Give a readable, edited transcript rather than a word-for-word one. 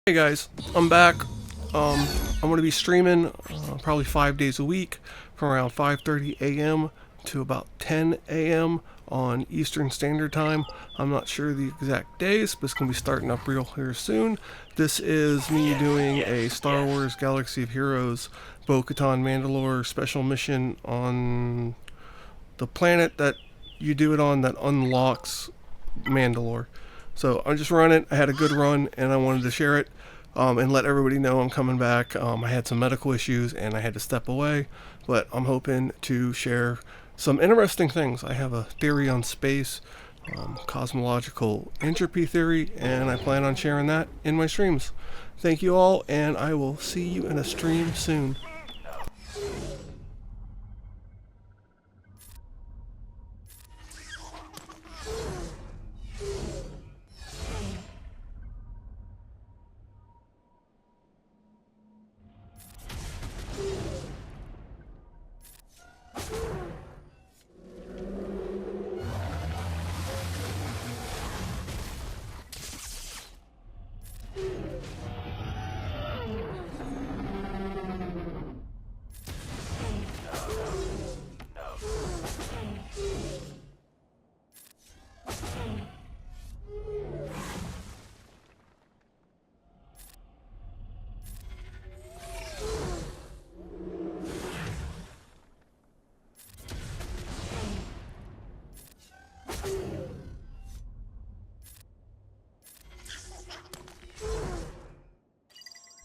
Hey guys, I'm back. I'm going to be streaming probably 5 days a week from around 5:30 a.m. to about 10 a.m. on Eastern Standard Time. I'm not sure the exact days, but it's going to be starting up real here soon. This is me doing a Star Wars Galaxy of Heroes Bo-Katan Mandalore special mission on the planet that you do it on that unlocks Mandalore. So I'm just running. I had a good run and I wanted to share it and let everybody know I'm coming back. I had some medical issues and I had to step away, but I'm hoping to share some interesting things. I have a theory on space, cosmological entropy theory, and I plan on sharing that in my streams. Thank you all, and I will see you in a stream soon.